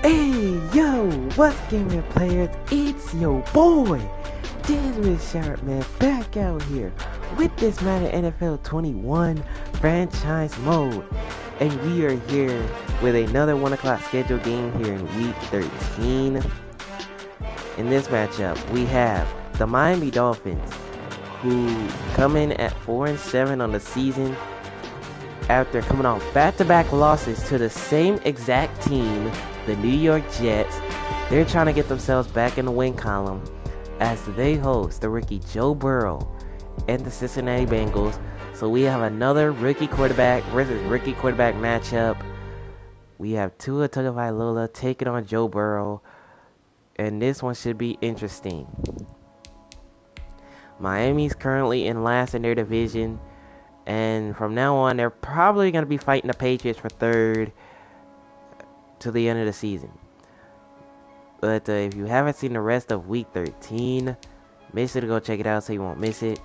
Hey, yo, what's gaming players? It's your boy, Desmond Sharpman, back out here with this Madden NFL 21 franchise mode. And we are here with another 1 o'clock scheduled game here in week 13. In this matchup, we have the Miami Dolphins, who come in at 4-7 on the season after coming off back-to-back losses to the same exact team, the New York Jets. They're trying to get themselves back in the win column as they host the rookie Joe Burrow and the Cincinnati Bengals. So we have another rookie quarterback versus rookie quarterback matchup. We have Tua Tagovailoa taking on Joe Burrow, and this one should be interesting. Miami's currently in last in their division, and from now on they're probably going to be fighting the Patriots for third to the end of the season. But if you haven't seen the rest of week 13, make sure to go check it out so you won't miss it.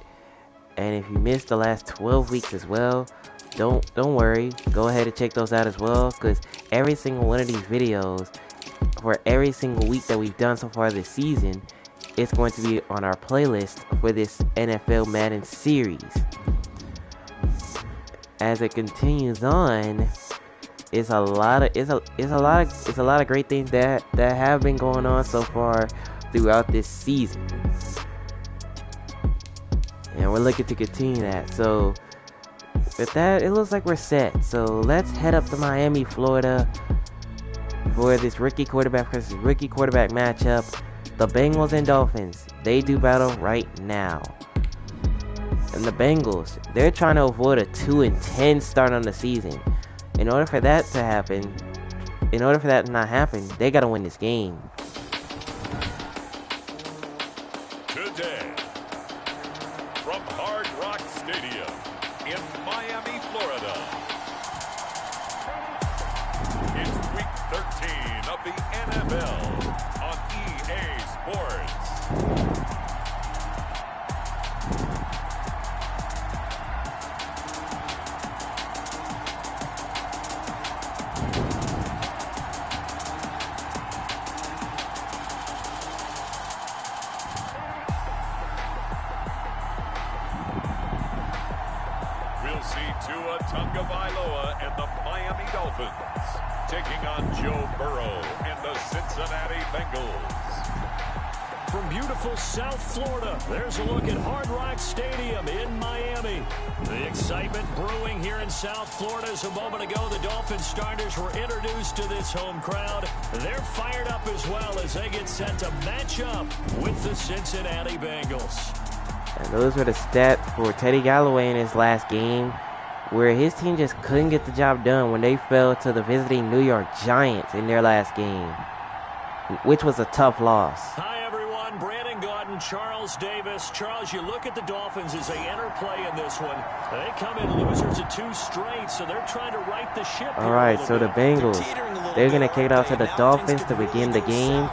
And if you missed the last 12 weeks as well, don't worry, go ahead and check those out as well, because every single one of these videos for every single week that we've done so far this season is going to be on our playlist for this NFL Madden series. As it continues on, it's a lot of great things that have been going on so far throughout this season, and we're looking to continue that. So with that, it looks like we're set. So let's head up to Miami, Florida for this rookie quarterback versus rookie quarterback matchup. The Bengals and Dolphins, they do battle right now. And the Bengals, they're trying to avoid a 2-10 start on the season. In order for that to not happen, they gotta win this game. Today, from Hard Rock Stadium in Miami, Florida, it's week 13 of the NFL on EA Sports. We'll see Tua Tagovailoa and the Miami Dolphins taking on Joe Burrow and the Cincinnati Bengals. From beautiful South Florida, there's a look at Hard Rock Stadium in Miami. The excitement brewing here in South Florida as a moment ago the Dolphins starters were introduced to this home crowd. They're fired up as well as they get set to match up with the Cincinnati Bengals. And those were the stats for Teddy Galloway in his last game, where his team just couldn't get the job done when they fell to the visiting New York Giants in their last game, which was a tough loss. Hi everyone, Brandon Gaudin, Charles Davis. Charles, you look at the Dolphins as they enter play in this one. They come in losers of 2 straight, so they're trying to right the ship. Alright, so the Bengals, they're going to kick it off to the Dolphins to begin the game.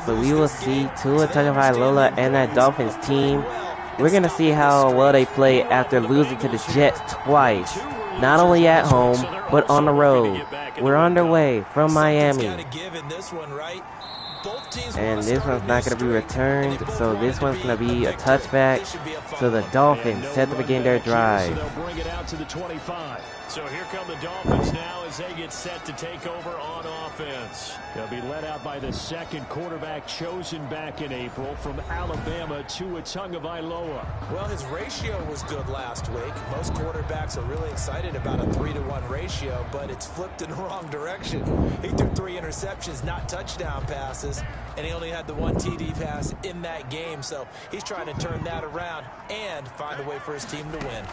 So we will see Tua Tagovailoa and that Dolphins team. We're going to see how well they play after losing to the Jets twice. Not only at home, but on the road. We're underway from Miami. And this one's not going to be returned, so this one's going to be a touchback. So the Dolphins set to begin their drive. They'll bring it out to the 25. So here come the Dolphins now as they get set to take over on offense. They'll be led out by the second quarterback chosen back in April from Alabama, Tua Tagovailoa. Well, his ratio was good last week. Most quarterbacks are really excited about a 3-to-1 ratio, but it's flipped in the wrong direction. He threw 3 interceptions, not touchdown passes, and he only had the 1 TD pass in that game. So he's trying to turn that around and find a way for his team to win.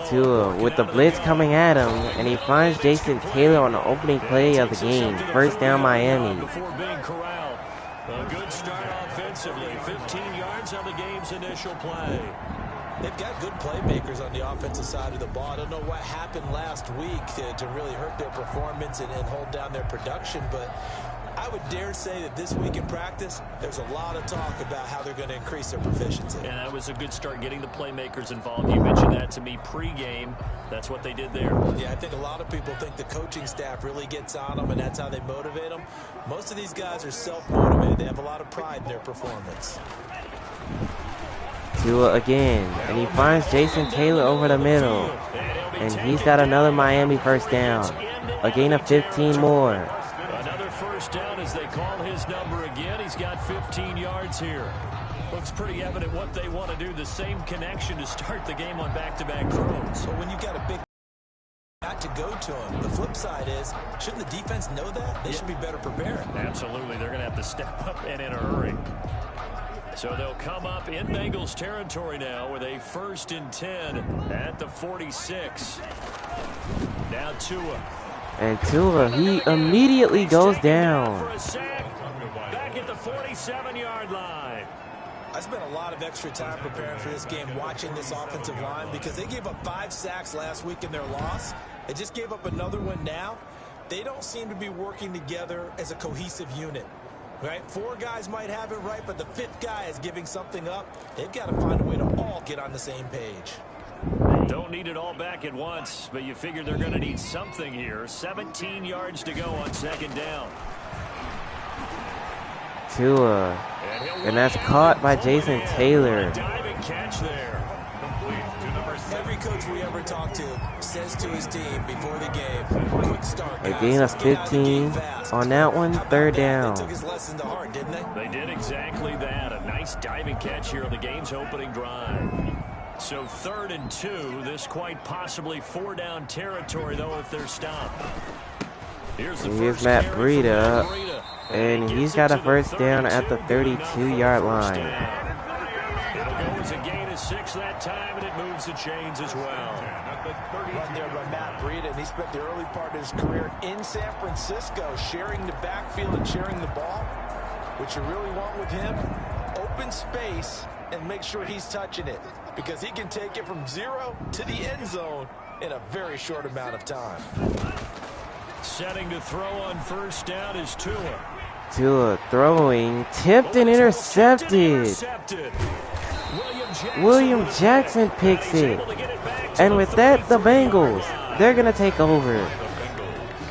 Tua with the blitz coming at him, and he finds Jason Taylor on the opening play of the game. First down, Miami. A good start offensively. 15 yards on the game's initial play. They've got good playmakers on the offensive side of the ball. I don't know what happened last week to really hurt their performance and hold down their production, but I would dare say that this week in practice, there's a lot of talk about how they're going to increase their proficiency. And that was a good start, getting the playmakers involved. You mentioned that to me pregame. That's what they did there. Yeah, I think a lot of people think the coaching staff really gets on them, and that's how they motivate them. Most of these guys are self-motivated. They have a lot of pride in their performance. Tua again, and he finds Jason Taylor over the middle. And he's got another Miami first down. A gain of 15 more. Another first down as they call his number again. He's got 15 yards here. Looks pretty evident what they want to do. The same connection to start the game on back-to-back throws. So when you've got a big not to go to him, the flip side is, shouldn't the defense know that? They should be better prepared. Absolutely. They're going to have to step up and in a hurry. So they'll come up in Bengals territory now with a 1st and 10 at the 46. Now Tua. And Tua, he immediately goes down. For a sack, back at the 47-yard line. I spent a lot of extra time preparing for this game, watching this offensive line, because they gave up 5 sacks last week in their loss. They just gave up another one now. They don't seem to be working together as a cohesive unit. Right? 4 guys might have it right, but the 5th guy is giving something up. They've got to find a way to all get on the same page. Don't need it all back at once, but you figure they're going to need something here. 17 yards to go on 2nd down. Tua. And that's caught by Jason Taylor. Diving catch there. Every coach we ever talk to says to his team before the game, quick start, guys. A gain of 15 on that one, 3rd down. They took his lesson to heart, didn't they? They did exactly that. A nice diving catch here on the game's opening drive. So 3rd and 2. This quite possibly 4-down territory, though, if they're stopped. Here's Matt Breida, and he's got a first down at the 32-yard line. It'll go as a gain of 6 that time, and it moves the chains as well. Run there by Matt Breida, and he spent the early part of his career in San Francisco, sharing the backfield and sharing the ball. What you really want with him, open space and make sure he's touching it, because he can take it from 0 to the end zone in a very short amount of time. Setting to throw on 1st down is Tua. Tua throwing, tipped and intercepted. William Jackson picks it. And with that, the Bengals, they're going to take over.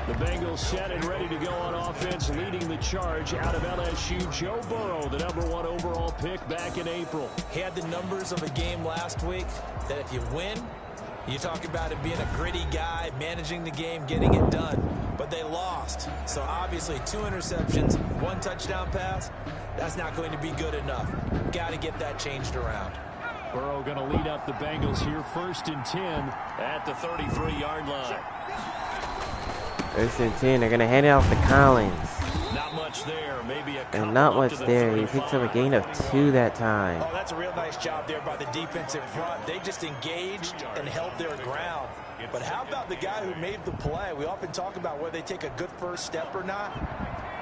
The Bengals set and ready to go on offense, leading the charge out of LSU. Joe Burrow, the #1 overall pick back in April. He had the numbers of a game last week that if you win, you talk about him being a gritty guy, managing the game, getting it done. But they lost. So obviously 2 interceptions, 1 touchdown pass, that's not going to be good enough. Got to get that changed around. Burrow going to lead up the Bengals here, 1st and 10 at the 33-yard line. 1st and 10, they're going to hand it off to Collins. Not much there, maybe a couple. And not much up to the there. He 35. picks up a gain of 2 that time. Oh, that's a real nice job there by the defensive front. They just engaged and held their ground. But how about the guy who made the play? We often talk about whether they take a good first step or not.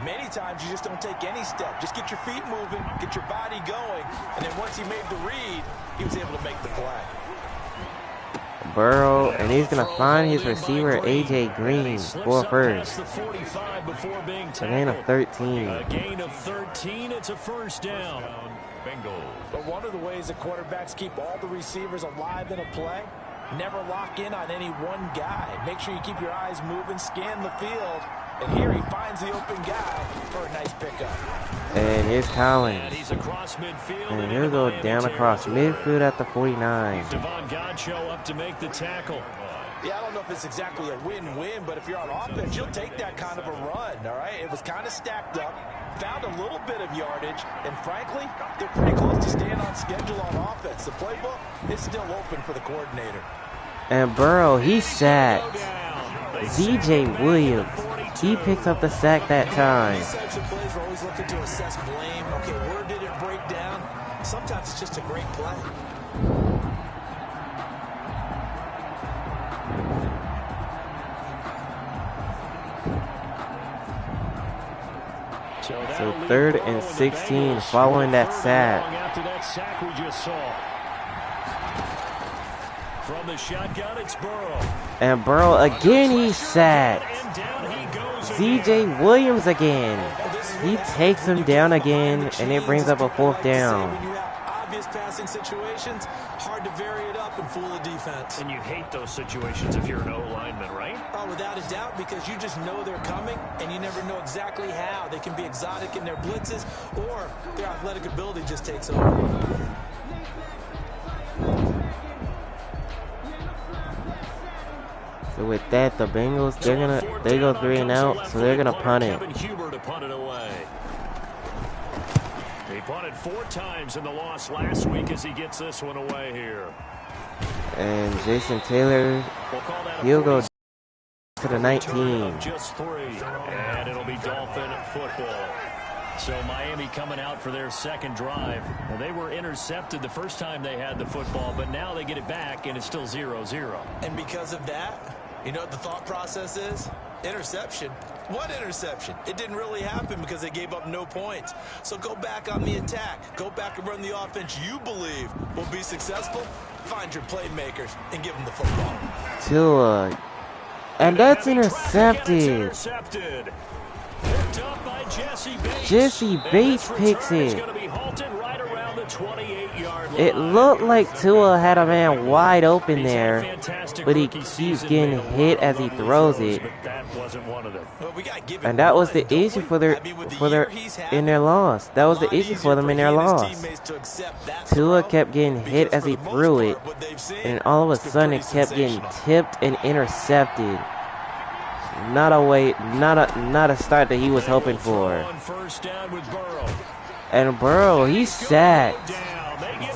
Many times you just don't take any step. Just get your feet moving, get your body going, and then once he made the read, he was able to make the play. Burrow, and he's going to find his receiver, A.J. Green, for first. A gain of 13. A gain of 13. It's a 1st down. But one of the ways that quarterbacks keep all the receivers alive in a play, never lock in on any one guy. Make sure you keep your eyes moving, scan the field. And here he finds the open guy for a nice pickup. And here's Collins. And he's across midfield. And he'll go down across midfield at the 49. Devon Godchaux up to make the tackle. Yeah, I don't know if it's exactly a win-win, but if you're on offense, you'll take that kind of a run, all right? It was kind of stacked up, found a little bit of yardage, and frankly, they're pretty close to staying on schedule on offense. The playbook is still open for the coordinator. And Burrow, he's sacked. Z.J. Williams, he picks up the sack that time. These types of plays, we're always looking to assess blame. Okay, where did it break down? Sometimes it's just a great play. So 3rd and 16 following that sack. After that sack we just saw. From the shotgun, it's Burrow. And Burrow again, he's sacked. Z.J. Williams again. Well, this He takes him down again, and it brings up a 4th down. When you have obvious passing situations, hard to vary it up and fool a defense. And you hate those situations if you're an O-lineman, right? Oh, without a doubt, because you just know they're coming, and you never know exactly how. They can be exotic in their blitzes, or their athletic ability just takes over. So with that, the Bengals, they go 3 and out, so they're gonna punt it. He punted 4 times in the loss last week as he gets this one away here. And Jason Taylor, he'll go to the 19. Just 3, and it'll be Dolphin football. So Miami coming out for their second drive. Well, they were intercepted the first time they had the football, but now they get it back, and it's still 0-0. And because of that, you know what the thought process is? Interception. What interception? It didn't really happen because they gave up no points. So go back on the attack. Go back and run the offense you believe will be successful. Find your playmakers and give them the football. Tua. And that's intercepted. Picked up by Jesse Bates. Jesse Bates picks it. Going to be halted right around the 28-yard line. It looked like Tua had a man wide open there, but he keeps getting hit as he throws it. And that was the issue in their loss. That was the issue for them in their loss. Tua kept getting hit as he threw it, and all of a sudden it kept getting tipped and intercepted. Not a start that he was hoping for. And Burrow, he's sacked.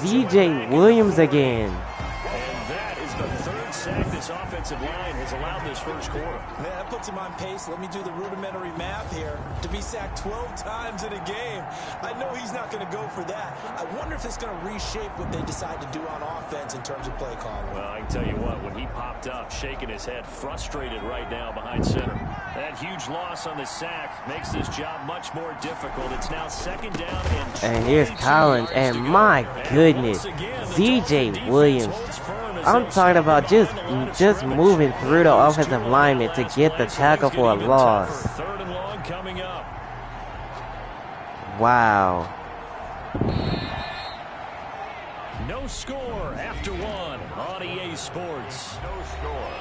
DJ Williams again. And that is the 3rd sack this offensive line has allowed this first quarter. Man, that puts him on pace. Let me do the rudimentary math here. To be sacked 12 times in a game, I know he's not going to go for that. I wonder if it's going to reshape what they decide to do on offense in terms of play calling. Well, I can tell you what, when he popped up, shaking his head, frustrated right now behind center. That huge loss on the sack makes this job much more difficult. It's now 2nd down and here's Collins, and my goodness, DJ Williams. I'm talking about just moving through the offensive lineman to get the tackle for a loss. 3rd and long coming up. Wow. No score after 1 on EA Sports. No score.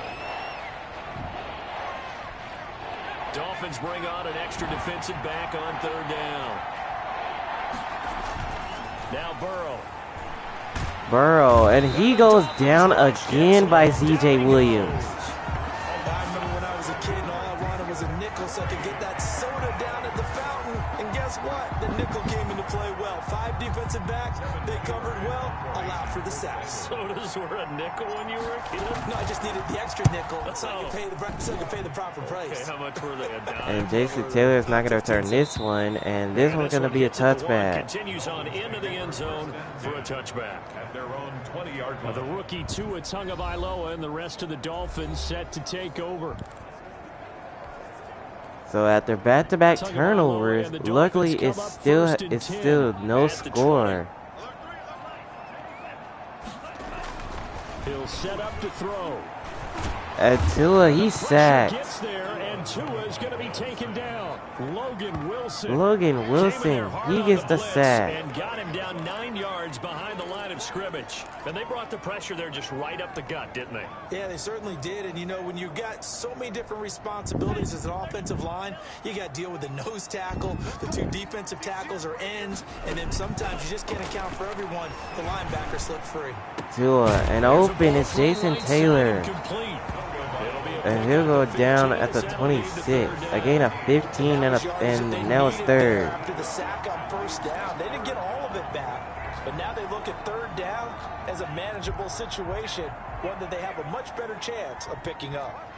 Dolphins bring on an extra defensive back on 3rd down. Now Burrow, and he goes down again by CJ Williams. I remember when I was a kid and all I wanted was a nickel so I could get that soda down at the fountain. And guess what? The nickel came into play well. 5 defensive backs, they covered well, allowed for the sacks. Sodas were a nickel when you were a kid? No, I just needed the extra nickel so I could pay the proper price. Okay, how much were they? And Jason Taylor is not going to return this one, and this one's going to be a touchback. Continues on into the end zone for a touchback. At their own 20-yard line. The rookie Tua Tagovailoa and the rest of the Dolphins set to take over. So after back-to-back turnovers, luckily it's still no score. He'll set up to throw. And Tua, he's sacked. Gets there, and Tua is going to be taken down. Logan Wilson, he gets the sack. And got him down 9 yards behind the line of scrimmage. And they brought the pressure there just right up the gut, didn't they? Yeah, they certainly did. And, you know, when you've got so many different responsibilities as an offensive line, you got to deal with the nose tackle, the 2 defensive tackles or ends, and then sometimes you just can't account for everyone. The linebacker slipped free. Tua, and open is Jason Taylor. And he'll go down at the 26. A gain of 15, and now it's 3rd. After the sack on 1st down, they didn't get all of it back. But now they look at 3rd down as a manageable situation, one that they have a much better chance of picking up.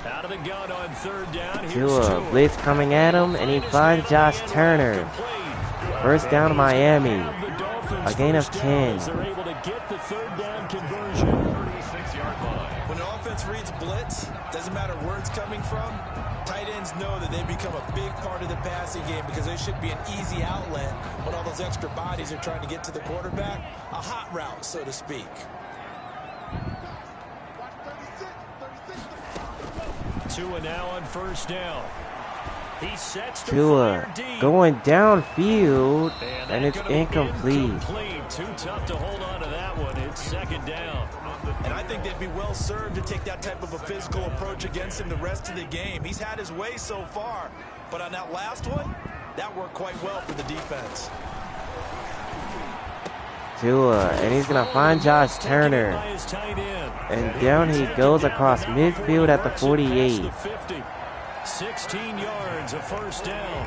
Out of the gun on 3rd down. Tua, blitz coming at him, and he finds Josh Turner. 1st down Miami. A gain of 10. They're able to get the 3rd down conversion. 36-yard line. When an offense reads blitz, doesn't matter where it's coming from, tight ends know that they become a big part of the passing game because they should be an easy outlet when all those extra bodies are trying to get to the quarterback. A hot route, so to speak. Tua now on first down. He sets to Tua going downfield, and it's incomplete. Too tough to hold on to that one. It's second down. And I think they'd be well served to take that type of a physical approach against him the rest of the game. He's had his way so far, but on that last one, that worked quite well for the defense. Tua, and he's going to find Josh Turner. And down he goes across midfield at the 48. 16 yards, a first down.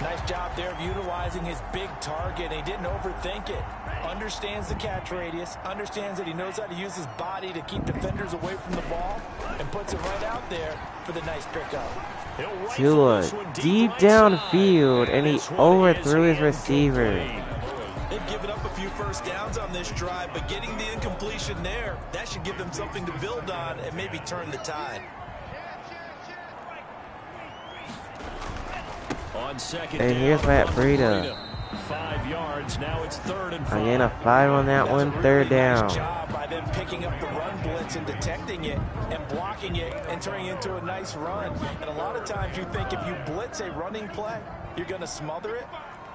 Nice job there of utilizing his big target. He didn't overthink it. Understands the catch radius, understands that he knows how to use his body to keep defenders away from the ball, and puts it right out there for the nice pickup. Tua deep downfield, and he overthrew his receiver. They've given up a few first downs on this drive, but getting the incompletion there, that should give them something to build on and maybe turn the tide. On second and here's Matt Breida. 5 yards. Now it's 3rd and 5. Again, a 5 on that one. Third down. Nice job by them picking up the run blitz and detecting it and blocking it and turning it into a nice run. And a lot of times you think if you blitz a running play, you're going to smother it.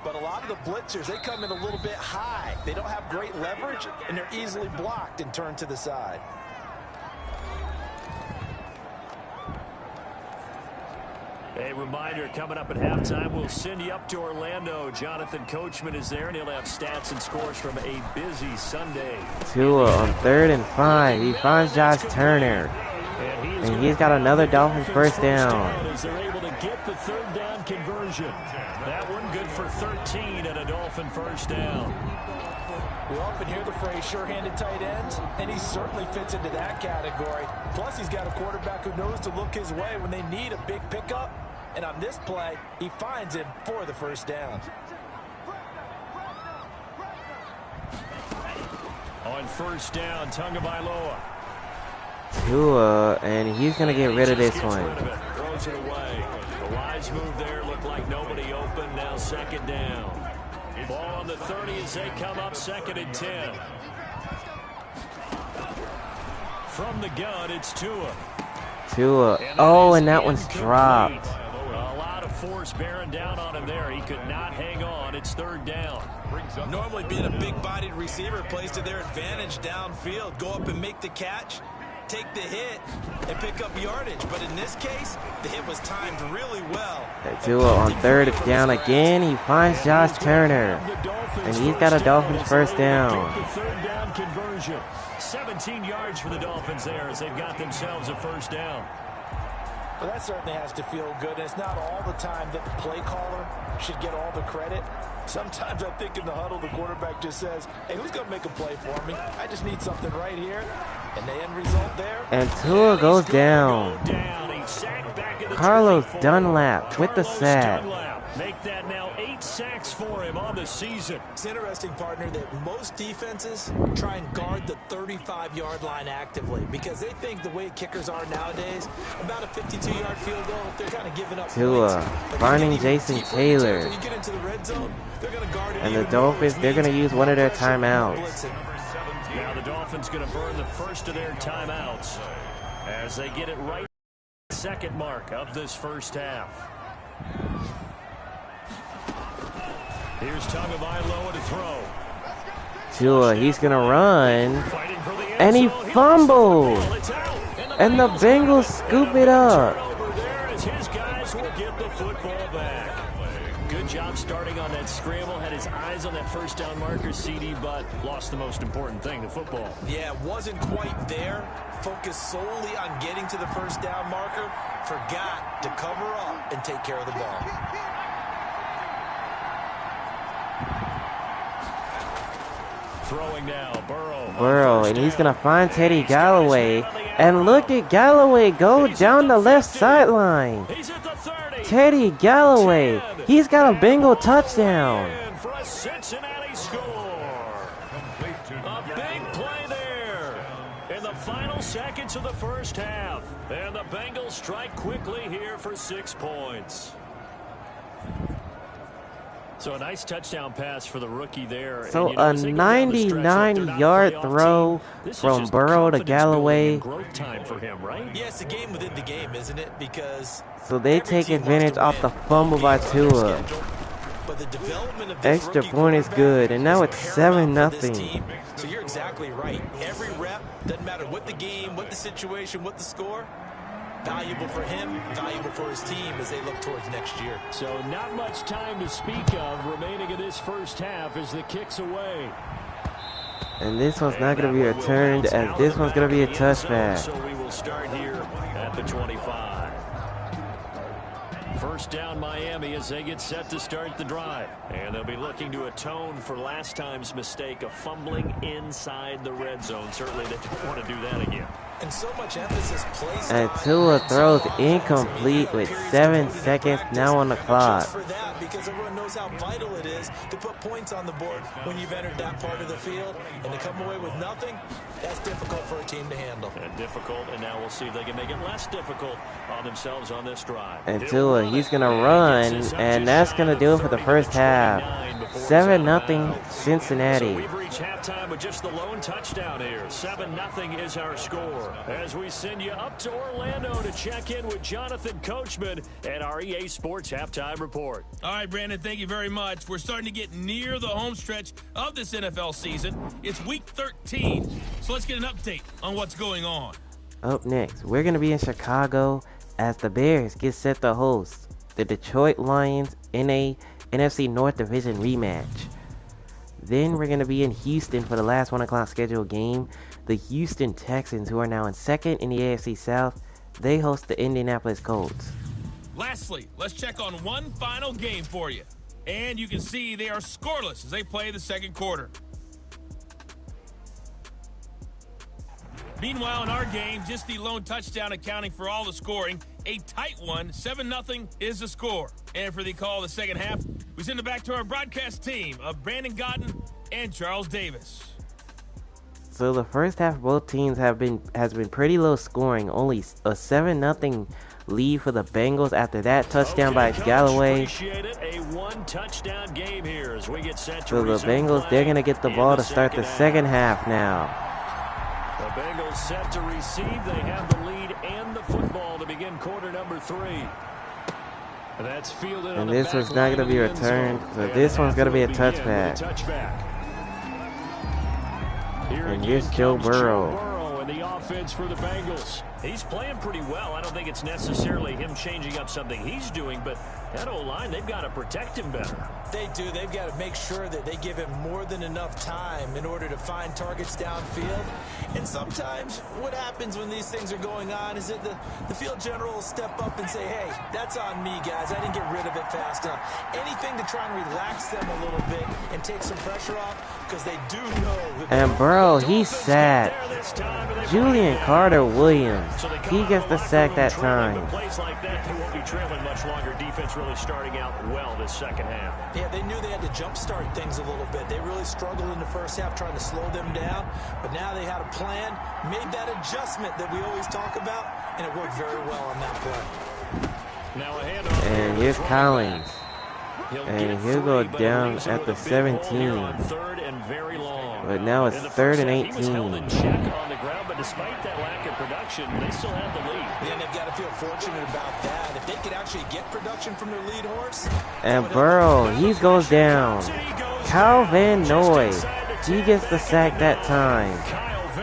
But a lot of the blitzers, they come in a little bit high. They don't have great leverage, and they're easily blocked and turned to the side. A reminder, coming up at halftime, we'll send you up to Orlando. Jonathan Coachman is there, and he'll have stats and scores from a busy Sunday. Tua on 3rd and 5. He finds Josh Turner. And he's got another Dolphins first down. As they're able to get the 3rd down conversion. That one good for 13 and a Dolphin first down. We often hear the phrase sure-handed tight ends, and he certainly fits into that category. Plus, he's got a quarterback who knows to look his way when they need a big pickup. And on this play, he finds him for the first down. On first down, Tagovailoa. Tua, and he's going to get rid of this one. Throws it away. The wise move there, looked like nobody open. Now second down. Ball on the 30 as they come up, 2nd and 10. From the gun, it's Tua. Tua. Oh, and that one's dropped. A lot of force bearing down on him there. He could not hang on. It's 3rd down. Normally being a big-bodied receiver plays to their advantage downfield. Go up and make the catch, take the hit, and pick up yardage. But in this case, the hit was timed really well. Tua on 3rd down again. He finds Josh Turner. And he's got a Dolphins first down. 3rd down conversion. 17 yards for the Dolphins there as they've got themselves a first down. Well, that certainly has to feel good. And it's not all the time that the play caller should get all the credit. Sometimes I think in the huddle, the quarterback just says, hey, who's going to make a play for me? I just need something right here. And the end result there. And Tua goes down. Carlos Dunlap with the sack. Make that now 8 sacks for him on the season. It's interesting, partner, that most defenses try and guard the 35-yard line actively because they think the way kickers are nowadays, about a 52-yard field goal, they're kind of giving up Tua finding Jason Taylor. When you get into the red zone, they're going to guard it. And the Dolphins, they're going to use one of their timeouts. Now the Dolphins going to burn the first of their timeouts as they get it right at the 2nd mark of this first half. Here's Tagovailoa to throw. Tua, he's going to run. And he fumbled. And the Bengals scoop it up. His guys will get the football back. Good job starting on that scramble. Had his eyes on that first down marker, CD, but lost the most important thing, the football. Yeah, wasn't quite there. Focused solely on getting to the first down marker. Forgot to cover up and take care of the ball. Throwing now, Burrow, and he's going to find Teddy Galloway. And look at Galloway go down the left sideline. Teddy Galloway, he's got a Bengal touchdown. For a Cincinnati score. A big play there in the final seconds of the first half. And the Bengals strike quickly here for 6 points. So a nice touchdown pass for the rookie there. So a 99-yard throw from Burrow to Galloway. Growth time for him, right? Yeah, it's a game within the game, isn't it? Because so they take advantage off the fumble by Tua. But the development of Extra point is good, and now it's 7-0. So you're exactly right. Every rep, doesn't matter what the game, what the situation, what the score, valuable for him, valuable for his team as they look towards next year. So not much time to speak of remaining in this first half as the kick's away. And this one's not going to be returned, as this one's going to be a touchback. So we will start here at the 25. First down Miami as they get set to start the drive. And they'll be looking to atone for last time's mistake of fumbling inside the red zone. Certainly they don't want to do that again. And so much emphasis placed and Tua throws incomplete with 7 seconds now on the clock. Just for that, because everyone knows how vital it is to put points on the board when you've entered that part of the field, and to come away with nothing, that's difficult for a team to handle. And difficult, and now we'll see if they can make it less difficult on themselves on this drive. And Tua, he's going to run, and that's going to do it for the first half. 7-0 Cincinnati. So we've reached halftime with just the lone touchdown here. 7-0 is our score. As we send you up to Orlando to check in with Jonathan Coachman at our EA Sports Halftime Report. All right, Brandon, thank you very much. We're starting to get near the home stretch of this NFL season. It's week 13, so let's get an update on what's going on. Up next, we're going to be in Chicago as the Bears get set to host the Detroit Lions in a NFC North Division rematch. Then we're going to be in Houston for the last 1 o'clock scheduled game. The Houston Texans, who are now in second in the AFC South, they host the Indianapolis Colts. Lastly, let's check on one final game for you. And you can see they are scoreless as they play the second quarter. Meanwhile, in our game, just the lone touchdown accounting for all the scoring. A tight one, 7-0 is the score. And for the call of the second half, we send it back to our broadcast team of Brandon Gotten and Charles Davis. So the first half of both teams has been pretty low scoring. Only a 7-0 lead for the Bengals after that touchdown by Galloway. Appreciate it. A one-touchdown game here as we get set to So the Bengals, they're going to get the ball to start the second half now. The Bengals set to receive. They have the lead and the football to begin quarter number 3. That's fielded and this one's not going to be returned, so this one's going to be a touchback. And here's Joe Burrow. And the offense for the Bengals. He's playing pretty well. I don't think it's necessarily him changing up something he's doing, but that O-line, they've got to protect him better. They do. They've got to make sure that they give him more than enough time in order to find targets downfield. And sometimes what happens when these things are going on is that the field general will step up and say, hey, that's on me, guys. I didn't get rid of it fast enough. Anything to try and relax them a little bit and take some pressure off, because they do know. And Burrow, he's sacked. Julian Carter-Williams, he gets the sack that time. Plays like that, they won't be trailing much longer. Defense really starting out well this second half. Yeah, they knew they had to jumpstart things a little bit. They really struggled in the first half trying to slow them down, but now they had a plan, made that adjustment that we always talk about, and it worked very well on that play. Now a handoff. And here's Collins. And he'll go down at the 17. But now it's 3rd and 18. But despite that lack of production, they still have the lead. Yeah, they've got to feel fortunate about that. If they could actually get production from their lead horse. And Burrow, he goes down. Kyle Van Noy, he gets the sack that time.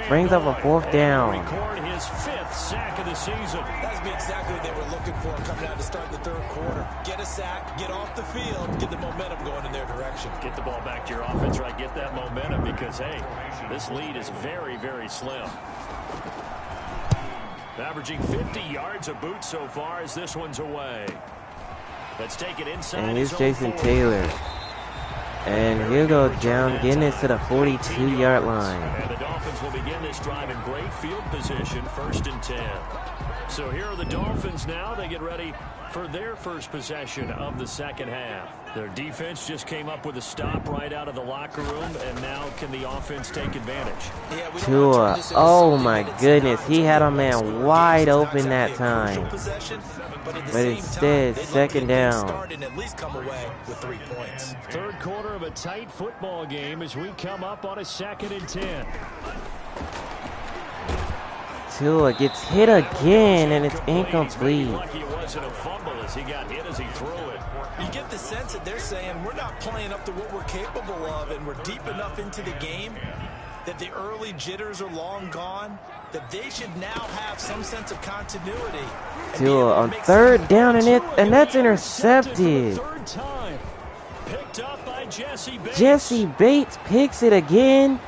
Brings up a 4th down. His 5th sack of the season. That's exactly what they were looking for coming out to start the 3rd quarter. Get a sack, get off the field, get the momentum going in their direction. Get the ball back to your offense, right? Get that momentum because, hey, this lead is very, very slim. Averaging 50 yards a boot so far as this one's away. Let's take it inside. And here's Jason Taylor. And he'll go down, getting it to the 42-yard line. And the Dolphins will begin this drive in great field position, 1st and 10. So here are the Dolphins now. They get ready for their first possession of the second half. Their defense just came up with a stop right out of the locker room, and now can the offense take advantage? Tua, oh my goodness, he had a man wide open that time. But instead, second down. Third quarter of a tight football game as we come up on a 2nd and 10. Tua gets hit again, and it's incomplete. Lucky it wasn't a fumble as he got hit as he threw it. You get the sense that they're saying we're not playing up to what we're capable of, and we're deep enough into the game that the early jitters are long gone, that they should now have some sense of continuity. Tua on third down, and that's intercepted. Picked up by Jesse Bates. Jesse Bates picks it again,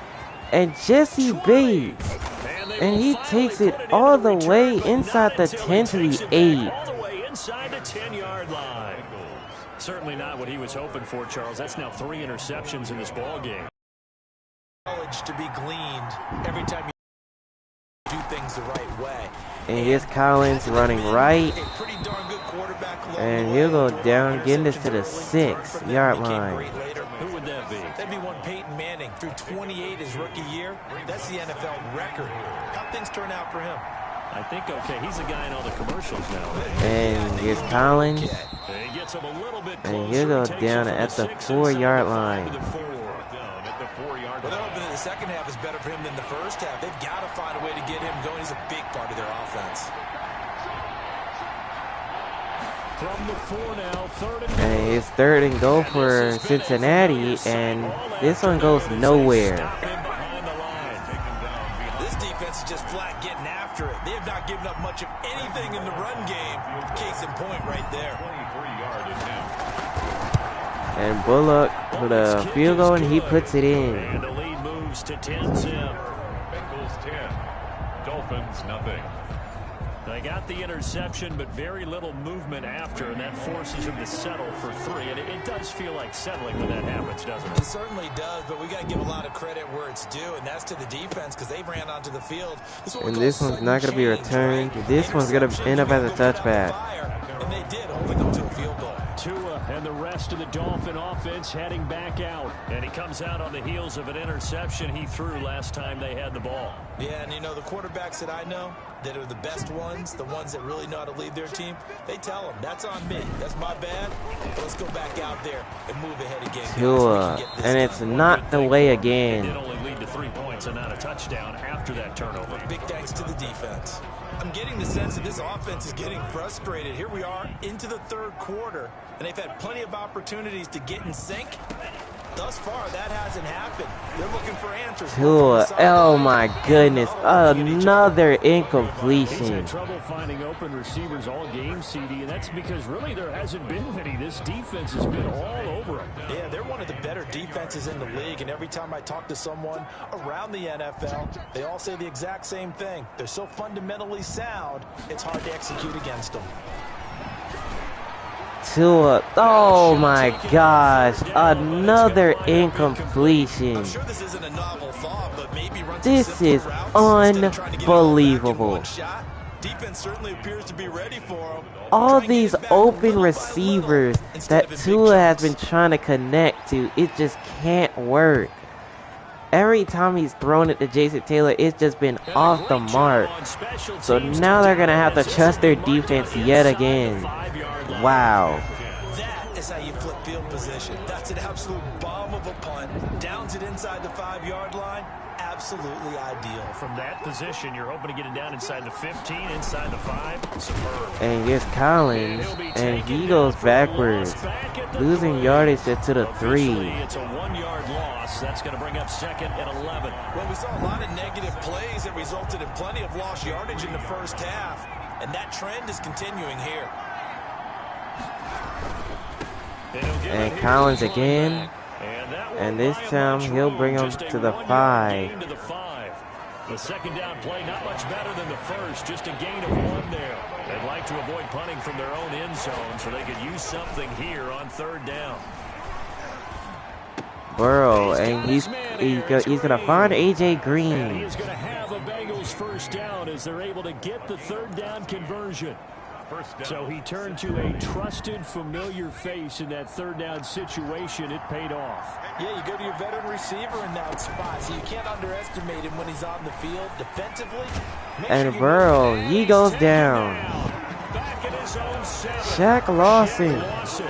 and Jesse Bates, and he takes it all the way inside the 10 to the 8. All the way inside the 10-yard line. Certainly not what he was hoping for, Charles. That's now 3 interceptions in this ball game. Knowledge to be gleaned every time you do things the right way. And here's Collins running right, and he'll go down, getting this to the 6-yard line. Who would that be? That'd be one Peyton Manning through 28 his rookie year. That's the NFL record. How things turn out for him? I think okay. He's a guy in all the commercials now. And here's Collins, And he gets him a little bit and he'll go down at the 4-yard line. Well, they're hoping that the second half is better for him than the first half. They've got to find a way to get him going. He's a big part of their offense. From the 4 now, 3rd and And it's 3rd and goal for Cincinnati, and this one goes nowhere. This defense is just flat getting after it. They have not given up much of anything in the run game. Case in point right there. And Bullock with a field goal, and he puts it in. And the lead moves to 10-zip. Bengals 10, Dolphins nothing. They got the interception, but very little movement after, and that forces him to settle for 3. And it does feel like settling when that happens, doesn't it? It certainly does, but we got to give a lot of credit where it's due, and that's to the defense because they ran onto the field. And this one's not going to be returned. This one's going to end up as a touchback. And they did, holding them to a field goal. Tua and the rest of the Dolphin offense heading back out. And he comes out on the heels of an interception he threw last time they had the ball. Yeah, and you know, the quarterbacks that I know that are the best ones, the ones that really know how to lead their team, they tell them, that's on me. That's my bad. But let's go back out there and move ahead again. Tua, and it's not the way again. It did only lead to 3 points and not a touchdown after that turnover. Big thanks to the defense. I'm getting the sense that this offense is getting frustrated. Here we are into the 3rd quarter, and they've had plenty of opportunities to get in sync. Thus far, that hasn't happened. They're looking for answers. Tua, oh my goodness, another incompletion. He's had trouble finding open receivers all game, CD, and that's because really there hasn't been many. This defense has been all over them. Yeah, they're one of the better defenses in the league, and every time I talk to someone around the NFL, they all say the exact same thing. They're so fundamentally sound, it's hard to execute against them. Tua, oh my gosh, another incompletion. I'm sure this isn't a novel thought, but maybe run some This is simple routes instead of trying to get it unbelievable. one shot. Defense certainly appears to be ready for him. All these open receivers that Tua has been trying to connect to, it just can't work. Every time he's thrown it to Jason Taylor, it's just been off the mark. So now they're going to have to trust their defense yet again. Wow. That is how you flip field position. That's an absolute bomb of a punt. Downs it inside the 5-yard line. Absolutely ideal. From that position, you're hoping to get it down inside the 15, inside the 5. Superb. And here's Collins, and he goes backwards, losing yardage to the 3. It's a 1-yard loss. That's going to bring up 2nd and 11. Well, we saw a lot of negative plays that resulted in plenty of lost yardage in the first half, and that trend is continuing here. And Collins again, and this time he'll bring him to the 5. The second down play not much better than the first, just a gain of 1 there. They'd like to avoid punting from their own end zone so they could use something here on 3rd down. Burrow, and he's going to find A.J. Green. He's going to have a Bengals first down as they're able to get the third down conversion. So he turned to a trusted, familiar face in that third down situation. It paid off. Yeah, you go to your veteran receiver in that spot, so you can't underestimate him when he's on the field defensively. And Burrow, he goes down. Back in his own 7. Shaq Lawson,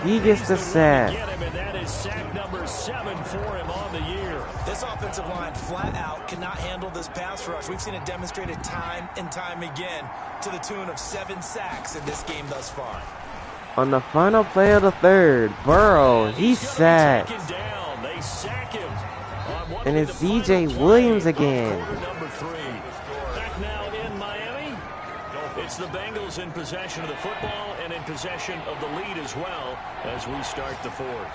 he gets the sack. And that is sack number 7 for him on the year. This offensive line flat out cannot handle this pass rush. We've seen it demonstrated time and time again to the tune of 7 sacks in this game thus far. On the final play of the third, Burrow, he's sacked. They sack him. And it's DJ Williams again. Number 3. Back now in Miami. It's the Bengals in possession of the football and in possession of the lead as well as we start the fourth.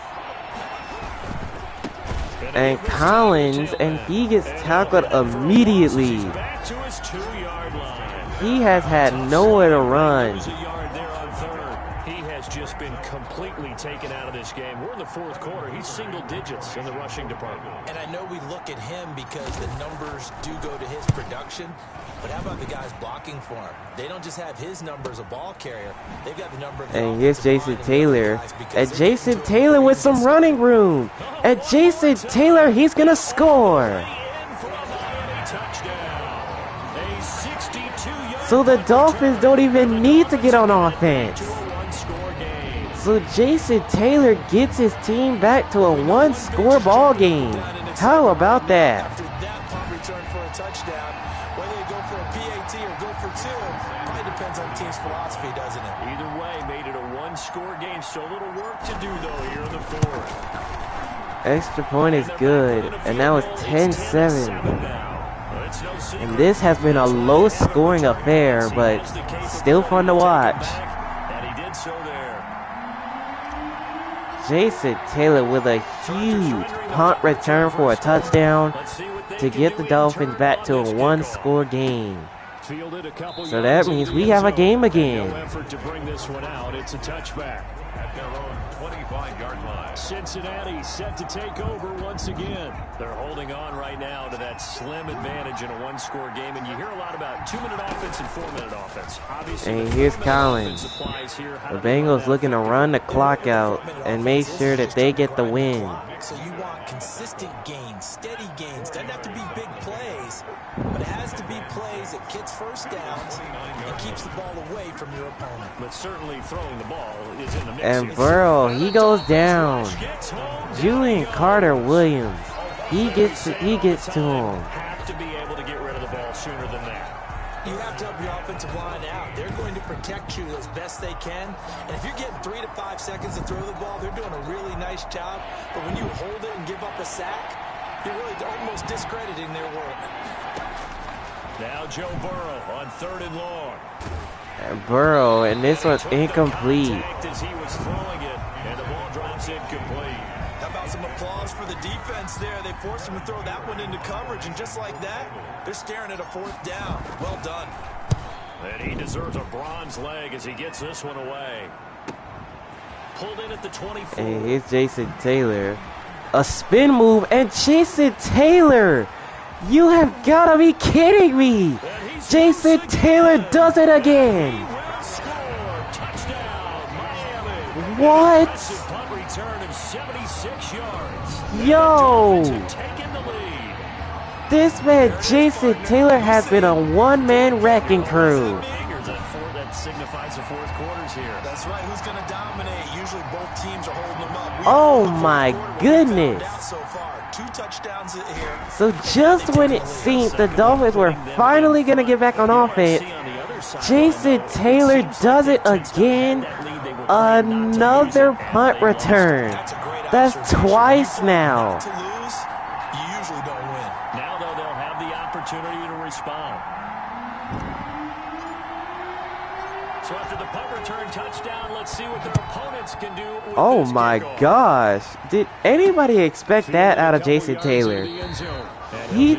And Collins, and he gets tackled immediately. Back to his 2-yard line. He has had nowhere to run. A yard there on third. He has just been completely taken out of this game. We're in the fourth quarter. He's single digits in the rushing department. And I know we look at him because the numbers do go to his production, but how about the guys blocking for him? They don't just have his number as a ball carrier. They've got the number of the And here's Jason offensive line Taylor. guys because And they're Jason doing Taylor with some this. running room. And Jason Taylor, he's going to score. In for a Miami touchdown. A 62-yard So the Dolphins don't even need to get on offense. to a one-score game. So Jason Taylor gets his team back to a one-score ball game. How about that? After that punt return for a touchdown, whether you go for a PAT or go for 2, probably depends on the team's philosophy, doesn't it? Either way, made it a one-score game. Still a little work to do, though, here in the fourth. Extra point is good. And now it's 10-7. And this has been a low-scoring affair, but still fun to watch. And he did so there. Jason Taylor with a huge punt return for a touchdown to get the Dolphins back to a one-score game. So that means we have a game again. No effort to bring this one out. It's a touchback. At their own 25-yard line. Cincinnati set to take over once again. They're holding on right now to that slim advantage in a one-score game, and you hear a lot about 2-minute offense and 4-minute offense. Obviously, And here's Collins. The Bengals looking to run the clock out and make sure that they get the win. So you want consistent gains, steady gains. Doesn't have to be big plays, but it has to be plays that gets first downs and keeps the ball away from your opponent. But certainly throwing the ball is in the mix. And Burrow, he goes down. Julian Carter-Williams, he gets to him. Have to be able to get rid of the ball sooner than that. You have to help your offensive line out. They're going to protect you as best they can. And if you're getting 3 to 5 seconds to throw the ball, they're doing a really nice job. But when you hold it and give up a sack, you're really almost discrediting their work. Now Joe Burrow on 3rd and long. And Burrow, and this one's incomplete. Contact as he was throwing it, and the ball drops incomplete. How about some applause for the defense there? They forced him to throw that one into coverage, and just like that, they're staring at a 4th down. Well done. And he deserves a bronze leg as he gets this one away. Pulled in at the 24. And here's Jason Taylor. A spin move, and Jason Taylor! You have got to be kidding me! Jason Taylor does it again! He will score. Touchdown, Miami. What? Punt return of 76 yards. Yo! Taking the lead. This man, Jason Taylor, has been a one-man wrecking crew. That signifies the fourth quarters here. That's right. Who's going to dominate? Usually both teams are holding them up. Oh my goodness. So far, 2 touchdowns here. So just when it seemed the Dolphins were finally going to get back on offense, Jason Taylor does it again. Another punt return. That's twice now. To lose, you usually don't win. Now, though, they'll have the opportunity to respond. So after the punt return touchdown, let's see what their opponents can do with Oh this my kickoff. gosh. Did anybody expect that out of Jason Taylor? He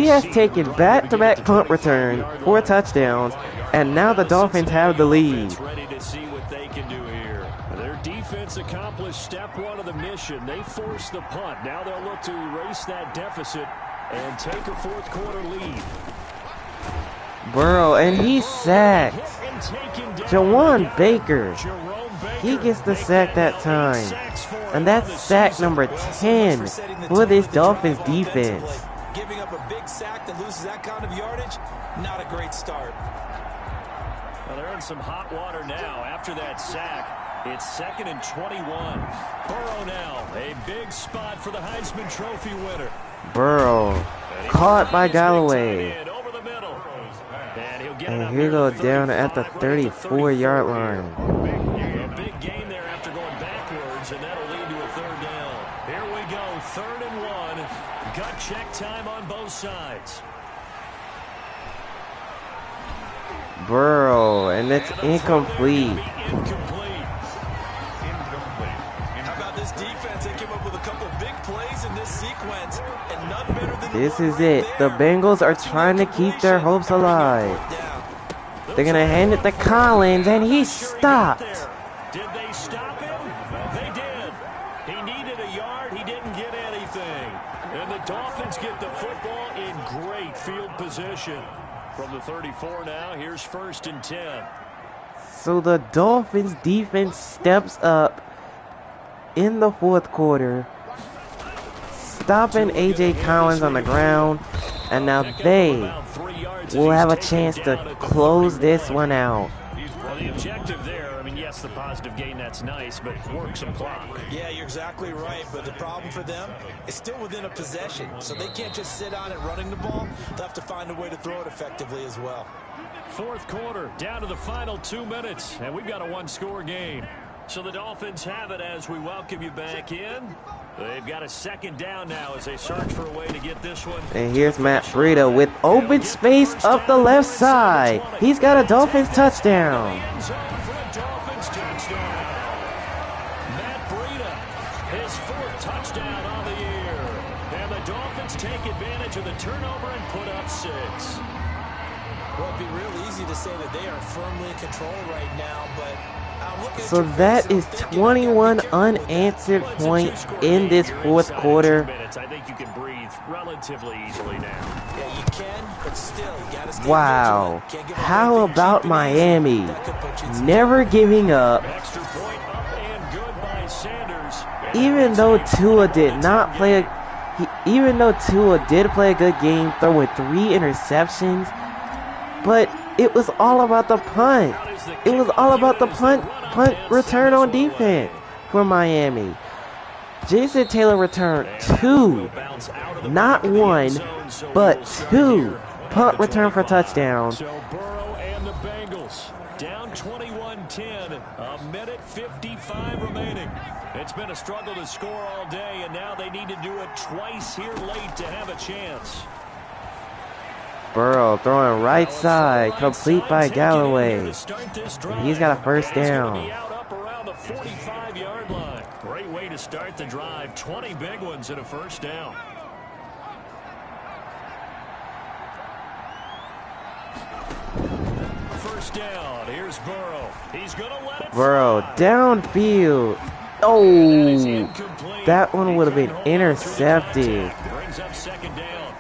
has taken back-to-back punt return, 4 touchdowns, and now the Dolphins have the lead. Ready to see what they can do here. Their defense accomplished step 1 of the mission. They forced the punt. Now they'll look to erase that deficit and take a fourth quarter lead. Burrow, and he's sacked. Jawan Baker. He gets the sack that time. And that's sack number 10 for this Dolphins defense. Giving up a big sack that loses that kind of yardage, not a great start. Well, they're in some hot water now after that sack. It's 2nd and 21. Burrow now, a big spot for the Heisman Trophy winner. Burrow, caught by Galloway. And he'll go down at the 34-yard line. A big gain there after going backwards, and that'll lead to a 3rd down. Here we go, 3rd and 1. Gut check time on both sides. Burrow, and it's incomplete. How about this defense? They came up with a couple big plays in this sequence, and none better than This is it. The Bengals are trying to keep their hopes alive. They're going to hand it to Collins, and he stopped. Did they stop him? They did. He needed a yard. He didn't get anything. And the Dolphins get the football in great field position. From the 34 now, here's 1st and 10. So the Dolphins defense steps up in the 4th quarter, stopping A.J. Collins on the ground, and now they will have a chance to close this one out. Well, the objective there, I mean, yes, the positive gain, that's nice, but work some clock. Yeah, you're exactly right, but the problem for them is still within a possession, so they can't just sit on it running the ball. They'll have to find a way to throw it effectively as well. 4th quarter, down to the final 2 minutes, and we've got a 1-score game. So the Dolphins have it as we welcome you back in. They've got a 2nd down now as they search for a way to get this one. And here's Matt Breida with open space up the left side. He's got a Dolphins touchdown. Matt Breida, his 4th touchdown on the year. And the Dolphins take advantage of the turnover and put up 6. Well, it'd be real easy to say that they are firmly in control right now, but so that is 21 unanswered points in this 4th quarter. I think you can breathe relatively easily now. Yeah, you can, but still, you gotta stay wow. How about Miami? Never giving up. Extra point up and good by Sanders. Even though Tua did not play a good game, throwing 3 interceptions, but it was all about the punt. It was all about the punt return on defense for Miami. Jason Taylor returned 2, not 1, but 2 punt return for touchdowns. So Burrow and the Bengals down 21-10, a minute 55 remaining. It's been a struggle to score all day, and now they need to do it twice here late to have a chance. Burrow throwing right side, complete by Galloway. He's got a 1st down. Up around the 45-yard line. Great way to start the drive. 20 big ones and a 1st down. First down. Here's Burrow. He's going to let it Burrow downfield. Oh, that one would have been intercepted. Brings up 2nd down.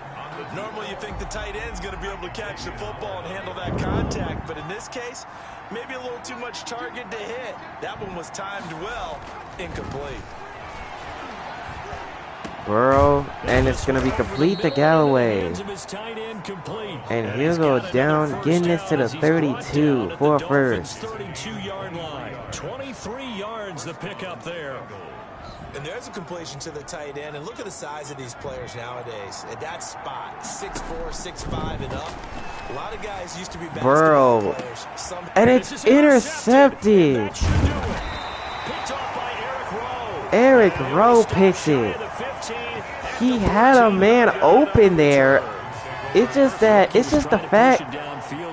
Normally you think the tight end's going to be able to catch the football and handle that contact, but in this case, maybe a little too much target to hit. That one was timed well, incomplete. Burrow, and it's going to be complete to Galloway. And he'll go down, getting this to the 32 for a 1st. 32-yard line. 23 yards the pickup there. And there's a completion to the tight end. And look at the size of these players nowadays. At that spot, 6'4", 6'5", and up. A lot of guys used to be Burrow. players. And it's intercepted. Eric Rowe picks it. He had a man open there. It's just the fact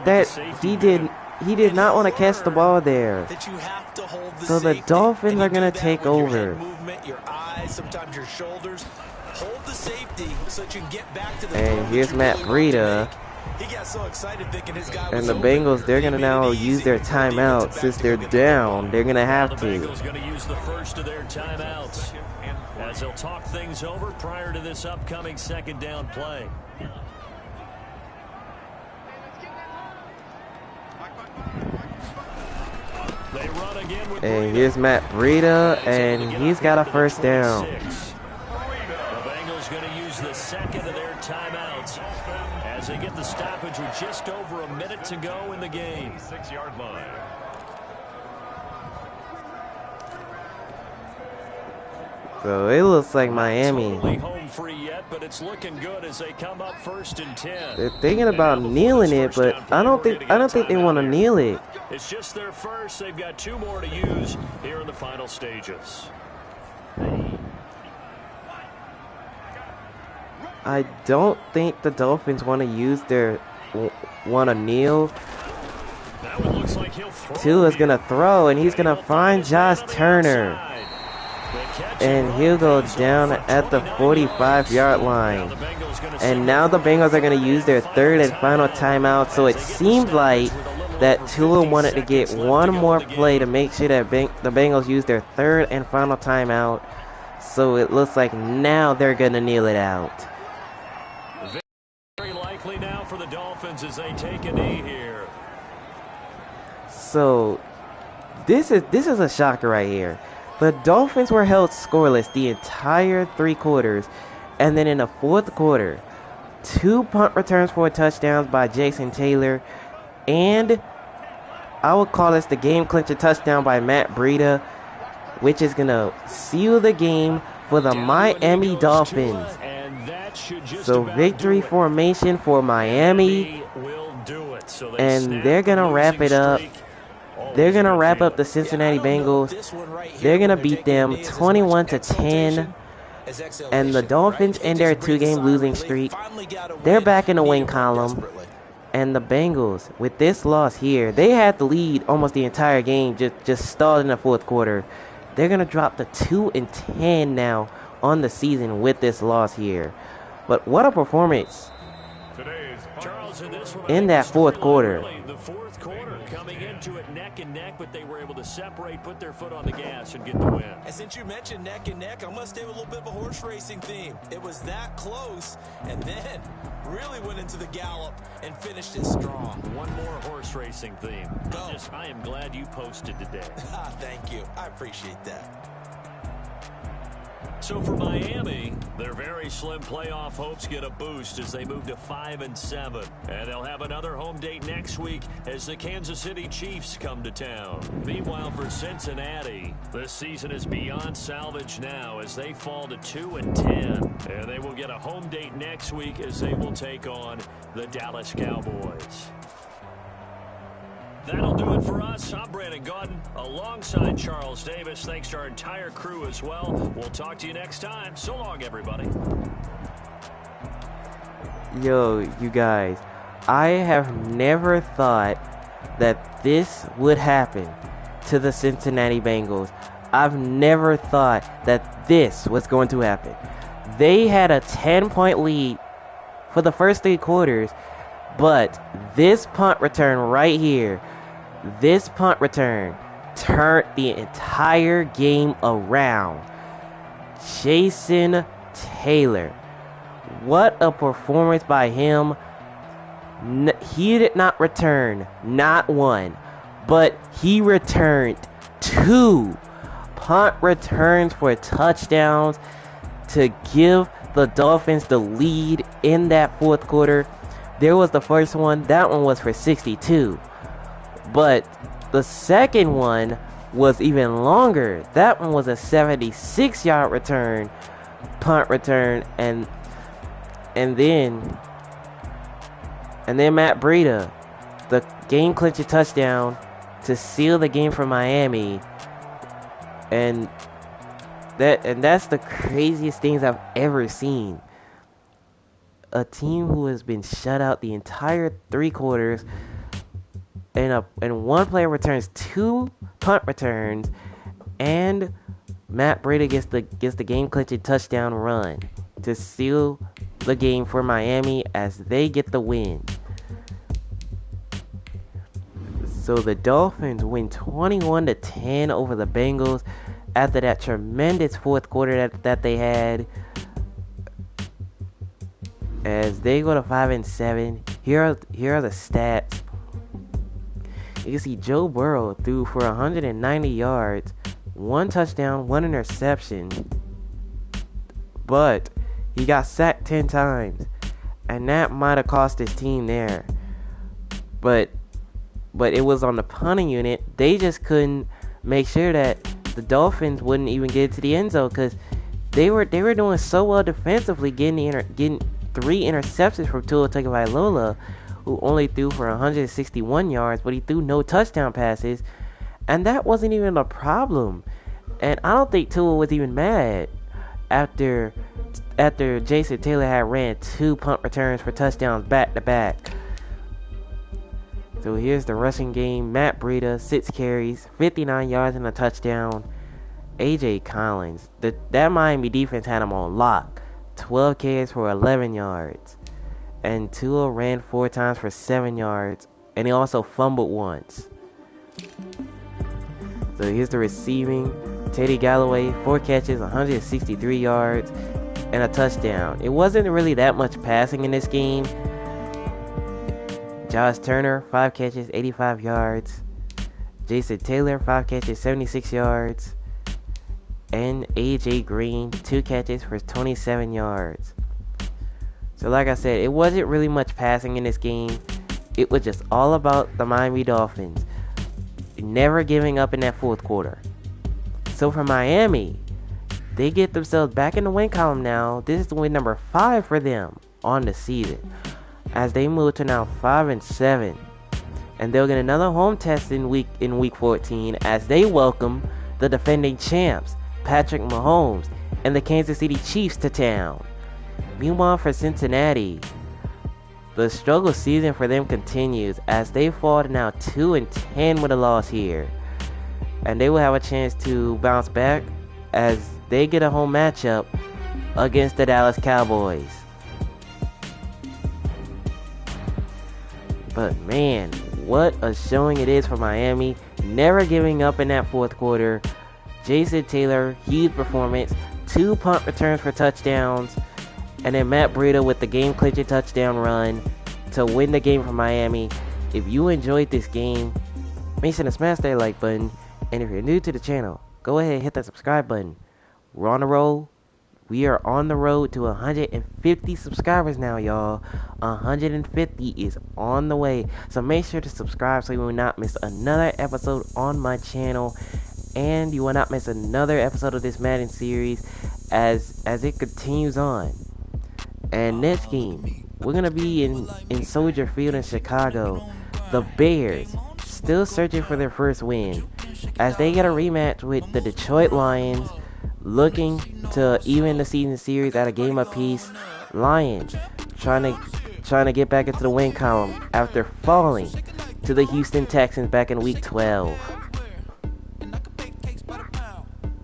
that he did not want to catch the ball there. So the Dolphins are going to take over. Your eyes, sometimes your shoulders. Hold the safety so that you can get back to the and here's Matt Breida. He got so excited thinking his guy and the Bengals, they're going to now use their timeout. Since they're down, they're going to have to. The Bengals going to use the first of their timeouts as they'll talk things over prior to this upcoming 2nd down play. And here's Matt Breida, and he's got a first down. The Bengals going to use the second of their timeouts as they get the stoppage with just over a minute to go in the game. 6-yard line. So it looks like Miami. Totally home free yet, but it's looking good as they come up 1st and 10. They're thinking about kneeling it, but I don't think they want to kneel it. It's just their first. They've got 2 more to use here in the final stages. I don't think the Dolphins want to use their kneel. That one looks like he'll throw. Tua's gonna throw, and he's gonna find Josh Turner. And he'll go down at the 45-yard line. And now the Bengals are going to use their third and final timeout. So it seemed like that Tua wanted to get one more play to make sure that the Bengals use their third and final timeout. So it looks like now they're going to kneel it out. Very likely now for the Dolphins as they take a knee here. So this is a shocker right here. The Dolphins were held scoreless the entire 3 quarters, and then in the 4th quarter, 2 punt returns for touchdowns by Jason Taylor, and I would call this the game-clincher touchdown by Matt Breida, which is going to seal the game for the Miami Dolphins. So victory formation for Miami, and they're going to wrap it up. They're going to wrap up the Cincinnati Bengals. They're going to beat them 21-10. And the Dolphins end their 2-game losing streak. They're back in the win column. And the Bengals, with this loss here, they had the lead almost the entire game, just stalled in the 4th quarter. They're going to drop to 2-10 now on the season with this loss here. But what a performance in that 4th quarter. The 4th quarter coming into it neck and neck, but they were able to separate, put their foot on the gas, and get the win. And since you mentioned neck and neck, I'm going to stay with a little bit of a horse racing theme. It was that close, and then really went into the gallop and finished it strong. One more horse racing theme. Go. I am glad you posted today. Thank you. I appreciate that. So for Miami, their very slim playoff hopes get a boost as they move to 5-7. And they'll have another home date next week as the Kansas City Chiefs come to town. Meanwhile, for Cincinnati, this season is beyond salvage now as they fall to 2-10. And they will get a home date next week as they will take on the Dallas Cowboys. That'll do it for us. I'm Brandon Gaudin alongside Charles Davis. Thanks to our entire crew as well. We'll talk to you next time. So long, everybody. Yo, you guys, I have never thought that this would happen to the Cincinnati Bengals. I've never thought that this was going to happen. They had a 10-point lead for the first 3 quarters, but this punt return right here, this punt return turned the entire game around. Jason Taylor, what a performance by him. He did not return not one, but he returned 2 punt returns for touchdowns to give the Dolphins the lead in that 4th quarter. There was the first one. That one was for 62. But the second one was even longer. That one was a 76-yard return, punt return, and then Matt Breida, the game-clinching touchdown to seal the game for Miami. And that's the craziest things I've ever seen. A team who has been shut out the entire 3 quarters, and one player returns 2 punt returns, and Matt Breida gets the game-clinching touchdown run to seal the game for Miami as they get the win. So the Dolphins win 21-10 over the Bengals after that tremendous 4th quarter that they had. As they go to 5-7, here are the stats. you can see Joe Burrow threw for 190 yards, 1 touchdown, 1 interception, but he got sacked 10 times, and that might have cost his team there. But it was on the punting unit. They just couldn't make sure that the Dolphins wouldn't even get to the end zone, because they were doing so well defensively, getting 3 interceptions from Tua Tagovailoa, who only threw for 161 yards, but he threw no touchdown passes, and that wasn't even a problem. And I don't think Tua was even mad after Jason Taylor had ran 2 punt returns for touchdowns back to back. So here's the rushing game. Matt Breida, 6 carries, 59 yards and a touchdown. AJ Collins, that Miami defense had him on lock. 12 carries for 11 yards. And Tua ran 4 times for 7 yards. And he also fumbled once. So here's the receiving. Teddy Galloway, 4 catches, 163 yards, and a touchdown. It wasn't really that much passing in this game. Josh Turner, 5 catches, 85 yards. Jason Taylor, 5 catches, 76 yards. And AJ Green, 2 catches for 27 yards. So like I said, it wasn't really much passing in this game. It was just all about the Miami Dolphins never giving up in that fourth quarter. So for Miami, they get themselves back in the win column now. This is win number 5 for them on the season, as they move to now 5-7, and they'll get another home test in week 14 as they welcome the defending champs Patrick Mahomes and the Kansas City Chiefs to town. Meanwhile, for Cincinnati, the struggle season for them continues as they fall to now 2-10 with a loss here, and they will have a chance to bounce back as they get a home matchup against the Dallas Cowboys. But man, what a showing it is for Miami, never giving up in that fourth quarter. Jason Taylor, huge performance, 2 punt returns for touchdowns, and then Matt Breida with the game-clinching touchdown run to win the game for Miami. If you enjoyed this game, make sure to smash that like button, and if you're new to the channel, go ahead and hit that subscribe button. We're on the roll. We are on the road to 150 subscribers now, y'all. 150 is on the way. So make sure to subscribe so you will not miss another episode on my channel. And you will not miss another episode of this Madden series as it continues on. And next game, we're going to be in Soldier Field in Chicago. The Bears, still searching for their first win, as they get a rematch with the Detroit Lions, looking to even the season series at a game apiece. Lions trying to get back into the win column after falling to the Houston Texans back in week 12.